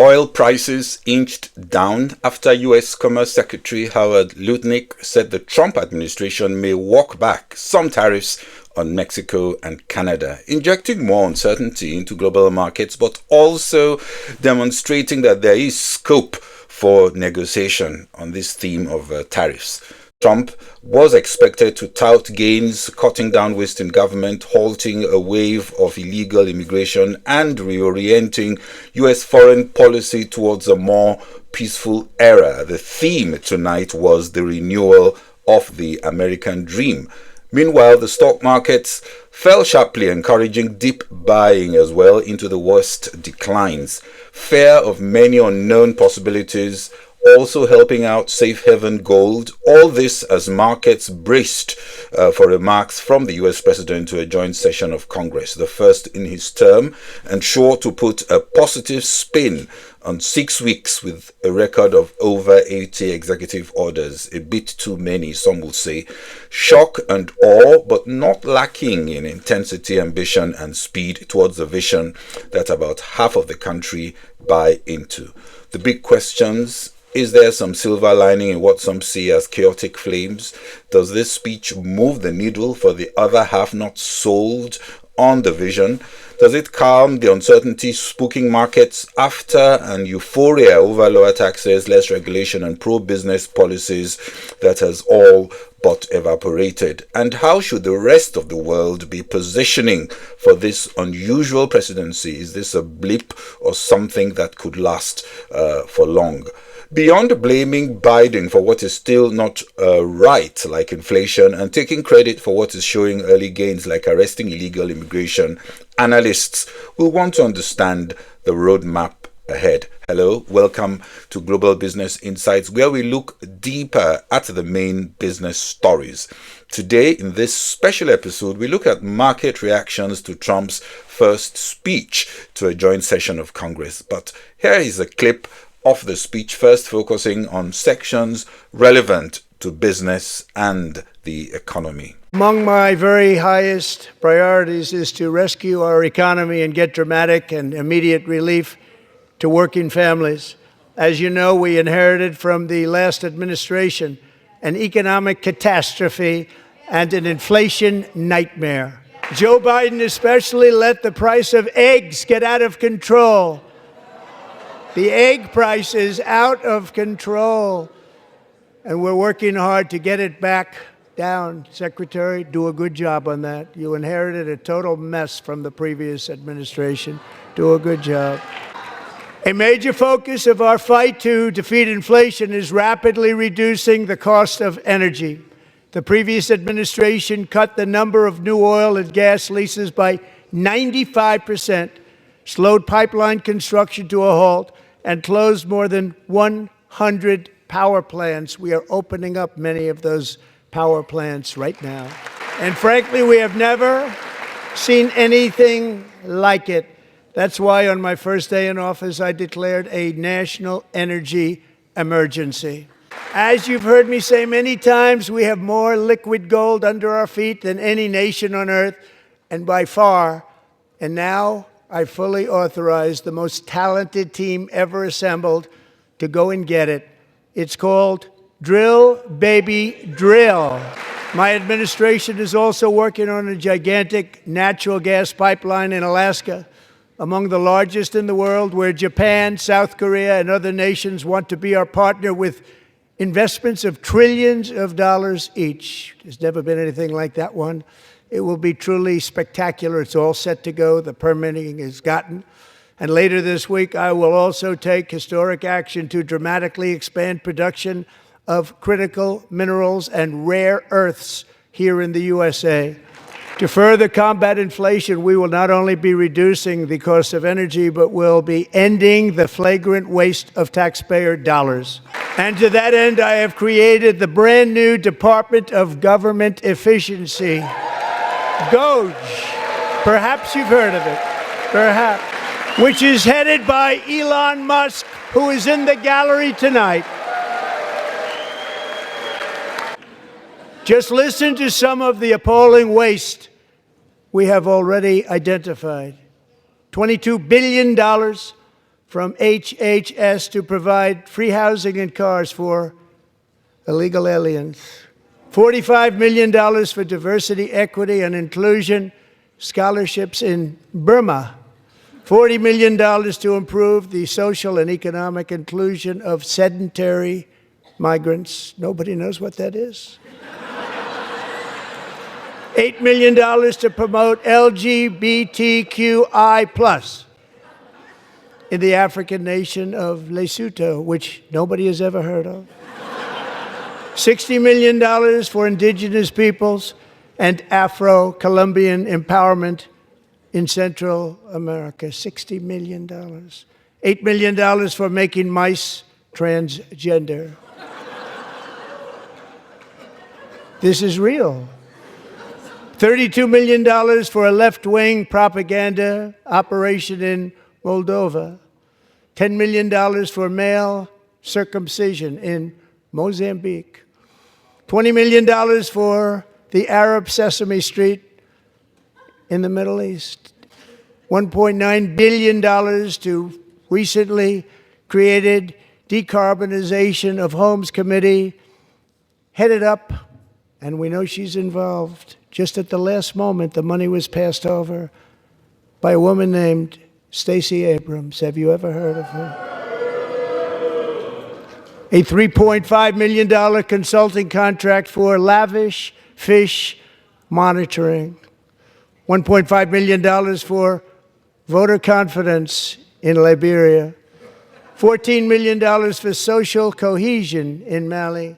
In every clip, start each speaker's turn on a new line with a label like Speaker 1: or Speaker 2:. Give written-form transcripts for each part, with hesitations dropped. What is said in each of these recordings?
Speaker 1: Oil prices inched down after U.S. Commerce Secretary Howard Lutnick said the Trump administration may walk back some tariffs on Mexico and Canada, injecting more uncertainty into global markets, but also demonstrating that there is scope for negotiation on this theme of tariffs. Trump was expected to tout gains, cutting down waste in government, halting a wave of illegal immigration, and reorienting U.S. foreign policy towards a more peaceful era. The theme tonight was the renewal of the American dream. Meanwhile, the stock markets fell sharply, encouraging deep buying as well into the worst declines. Fear of many unknown possibilities also helping out safe haven gold. All this as markets braced for remarks from the U.S. president to a joint session of Congress, the first in his term, and sure to put a positive spin on 6 weeks with a record of over 80 executive orders. A bit too many, some will say. Shock and awe, but not lacking in intensity, ambition, and speed towards the vision that about half of the country buy into. The big questions: is there some silver lining in what some see as chaotic flames? Does this speech move the needle for the other half not sold on the vision? Does it calm the uncertainty spooking markets after an euphoria over lower taxes, less regulation, and pro-business policies that has all but evaporated? And how should the rest of the world be positioning for this unusual presidency? Is this a blip or something that could last for long? Beyond blaming Biden for what is still not right, like inflation, and taking credit for what is showing early gains, like arresting illegal immigration, analysts will want to understand the roadmap ahead. Hello, welcome to Global Business Insights, where we look deeper at the main business stories. Today, in this special episode, we look at market reactions to Trump's first speech to a joint session of Congress. But here is a clip of the speech, first focusing on sections relevant to business and the economy.
Speaker 2: Among my very highest priorities is to rescue our economy and get dramatic and immediate relief to working families. As you know, we inherited from the last administration an economic catastrophe and an inflation nightmare. Joe Biden especially let the price of eggs get out of control. The egg price is out of control, and we're working hard to get it back down. Secretary, do a good job on that. You inherited a total mess from the previous administration. Do a good job. A major focus of our fight to defeat inflation is rapidly reducing the cost of energy. The previous administration cut the number of new oil and gas leases by 95%, slowed pipeline construction to a halt, and closed more than 100 power plants. We are opening up many of those power plants right now. And frankly, we have never seen anything like it. That's why on my first day in office, I declared a national energy emergency. As you've heard me say many times, we have more liquid gold under our feet than any nation on earth, and by far. And now I fully authorize the most talented team ever assembled to go and get it. It's called Drill, Baby, Drill. My administration is also working on a gigantic natural gas pipeline in Alaska, among the largest in the world, where Japan, South Korea, and other nations want to be our partner with investments of trillions of dollars each. There's never been anything like that one. It will be truly spectacular. It's all set to go. The permitting is gotten. And later this week, I will also take historic action to dramatically expand production of critical minerals and rare earths here in the USA. To further combat inflation, we will not only be reducing the cost of energy, but will be ending the flagrant waste of taxpayer dollars. And to that end, I have created the brand new Department of Government Efficiency, DOGE. Perhaps you've heard of it. Perhaps. Which is headed by Elon Musk, who is in the gallery tonight. Just listen to some of the appalling waste we have already identified. $22 billion from HHS to provide free housing and cars for illegal aliens. $45 million for diversity, equity, and inclusion scholarships in Burma. $40 million to improve the social and economic inclusion of sedentary migrants. Nobody knows what that is. $8 million to promote LGBTQI+ in the African nation of Lesotho, which nobody has ever heard of. $60 million for indigenous peoples and Afro-Colombian empowerment in Central America. $60 million. $8 million for making mice transgender. This is real. $32 million for a left-wing propaganda operation in Moldova. $10 million for male circumcision in Mozambique. $20 million for the Arab Sesame Street in the Middle East. $1.9 billion to recently created Decarbonization of Homes Committee, headed up, and we know she's involved. Just at the last moment, the money was passed over by a woman named Stacey Abrams. Have you ever heard of her? A $3.5 million consulting contract for lavish fish monitoring. $1.5 million for voter confidence in Liberia. $14 million for social cohesion in Mali.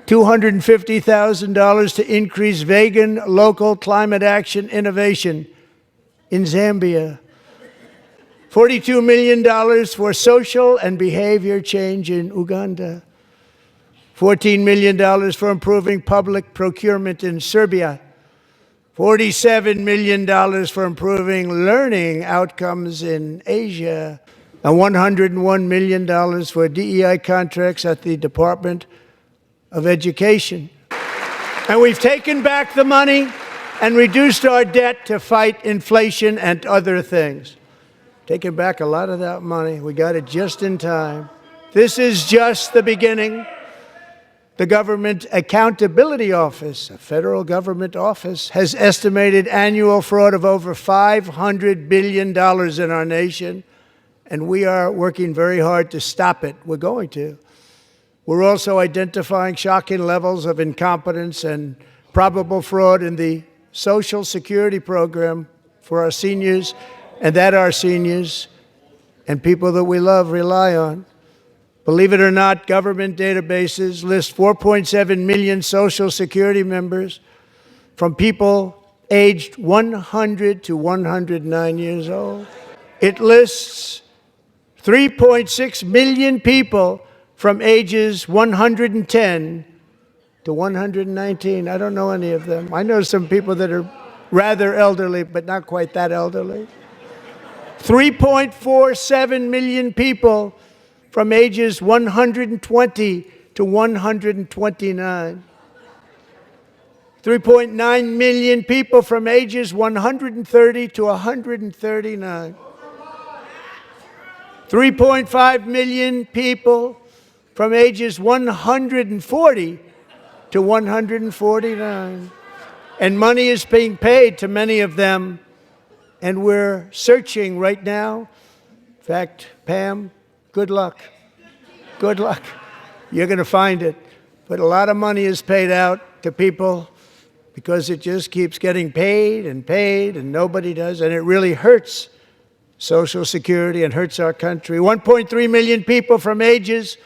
Speaker 2: $250,000 to increase vegan local climate action innovation in Zambia. $42 million for social and behavior change in Uganda. $14 million for improving public procurement in Serbia. $47 million for improving learning outcomes in Asia. And $101 million for DEI contracts at the Department of Education. And we've taken back the money and reduced our debt to fight inflation and other things. Taken back a lot of that money. We got it just in time. This is just the beginning. The Government Accountability Office, a federal government office, has estimated annual fraud of over $500 billion in our nation, and we are working very hard to stop it. We're going to. We're also identifying shocking levels of incompetence and probable fraud in the Social Security program for our seniors, and that our seniors and people that we love rely on. Believe it or not, government databases list 4.7 million Social Security members from people aged 100 to 109 years old. It lists 3.6 million people from ages 110 to 119. I don't know any of them. I know some people that are rather elderly, but not quite that elderly. 3.47 million people from ages 120 to 129. 3.9 million people from ages 130 to 139. 3.5 million people from ages 140 to 149. And money is being paid to many of them, and we're searching right now. In fact, Pam, good luck. Good luck. You're going to find it. But a lot of money is paid out to people because it just keeps getting paid, and nobody does, and it really hurts Social Security and hurts our country. 1.3 million people from ages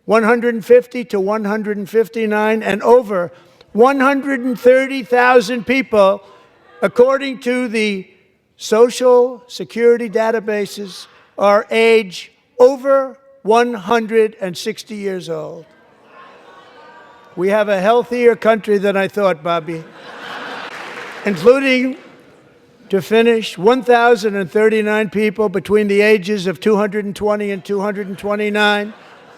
Speaker 2: 150 to 159, and over 130,000 people, according to the Social Security databases, are age over 160 years old. We have a healthier country than I thought, Bobby. Including, to finish, 1,039 people between the ages of 220 and 229,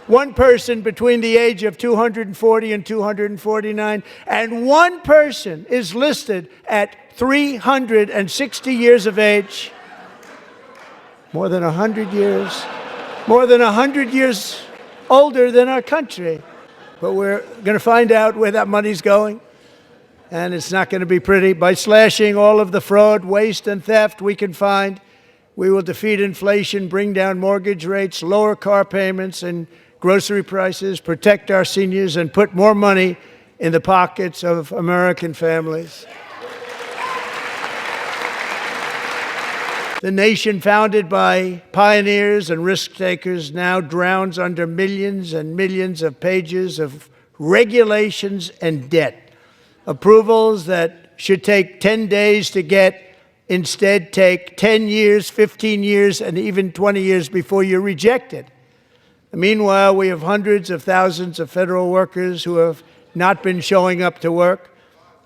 Speaker 2: one person between the age of 240 and 249, and one person is listed at 360 years of age, more than 100 years more than 100 years older than our country. But we're going to find out where that money's going, and it's not going to be pretty. By slashing all of the fraud, waste, and theft we can find, we will defeat inflation, bring down mortgage rates, lower car payments and grocery prices, protect our seniors, and put more money in the pockets of American families. The nation founded by pioneers and risk-takers now drowns under millions and millions of pages of regulations and debt. Approvals that should take 10 days to get instead take 10 years, 15 years, and even 20 years before you're rejected. Meanwhile, we have hundreds of thousands of federal workers who have not been showing up to work.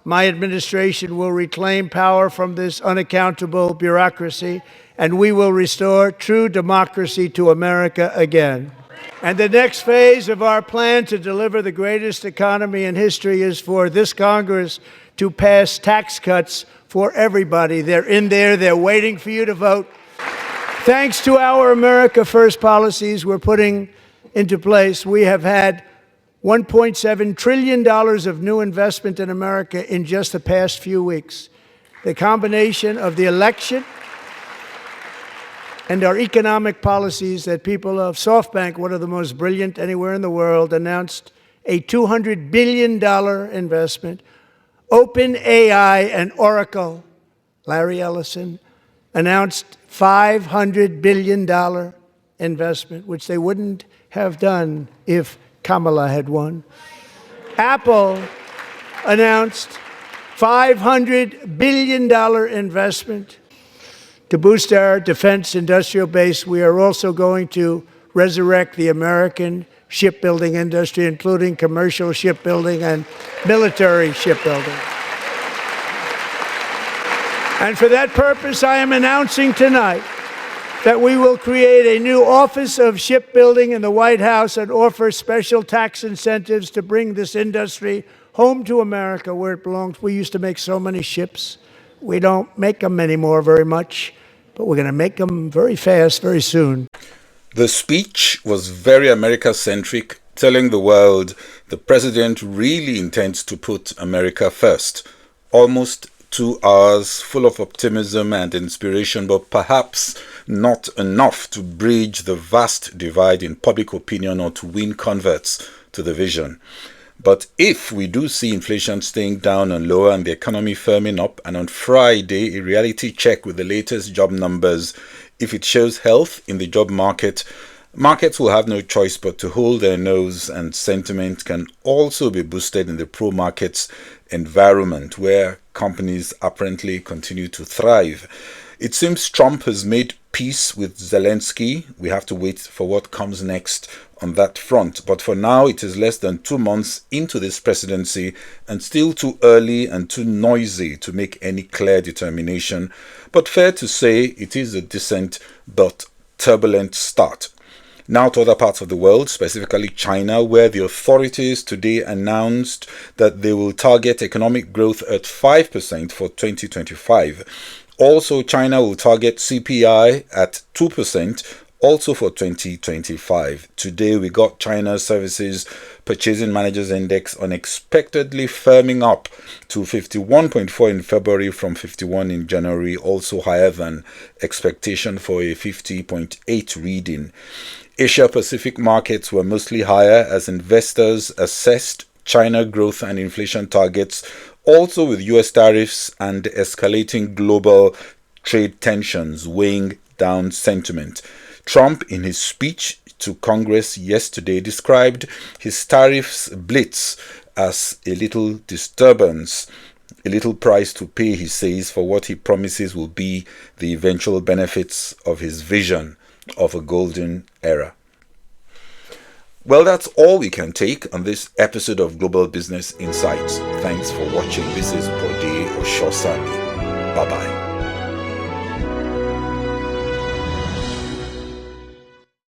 Speaker 2: My administration will reclaim power from this unaccountable bureaucracy, and we will restore true democracy to America again. And the next phase of our plan to deliver the greatest economy in history is for this Congress to pass tax cuts for everybody. They're in there. They're waiting for you to vote. Thanks to our America First policies we're putting into place, we have had $1.7 trillion of new investment in America in just the past few weeks. The combination of the election and our economic policies that people of SoftBank, one of the most brilliant anywhere in the world, announced a $200 billion investment. OpenAI and Oracle, Larry Ellison, announced $500 billion investment, which they wouldn't have done if Kamala had won. Apple announced $500 billion investment to boost our defense industrial base. We are also going to resurrect the American shipbuilding industry, including commercial shipbuilding and military shipbuilding. And for that purpose, I am announcing tonight that we will create a new Office of Shipbuilding in the White House and offer special tax incentives to bring this industry home to America where it belongs. We used to make so many ships. We don't make them anymore very much, but we're going to make them very fast, very soon.
Speaker 1: The speech was very America-centric, telling the world the president really intends to put America first. Almost 2 hours full of optimism and inspiration, but perhaps not enough to bridge the vast divide in public opinion or to win converts to the vision. But if we do see inflation staying down and lower and the economy firming up, and on Friday, a reality check with the latest job numbers, if it shows health in the job market, markets will have no choice but to hold their nose, and sentiment can also be boosted in the pro-markets environment where companies apparently continue to thrive. It seems Trump has made peace with Zelensky. We have to wait for what comes next on that front. But for now, it is less than 2 months into this presidency and still too early and too noisy to make any clear determination. But fair to say it is a decent but turbulent start. Now to other parts of the world, specifically China, where the authorities today announced that they will target economic growth at 5% for 2025. Also, China will target CPI at 2%, also for 2025. Today, we got China's Services Purchasing Managers Index unexpectedly firming up to 51.4 in February from 51 in January, also higher than expectation for a 50.8 reading. Asia-Pacific markets were mostly higher as investors assessed China growth and inflation targets, also with US tariffs and escalating global trade tensions weighing down sentiment. Trump, in his speech to Congress yesterday, described his tariffs blitz as a little disturbance, a little price to pay, he says, for what he promises will be the eventual benefits of his vision of a golden era. Well, that's all we can take on this episode of Global Business Insights. Thanks for watching. This is Bode Oshosani. Bye-bye.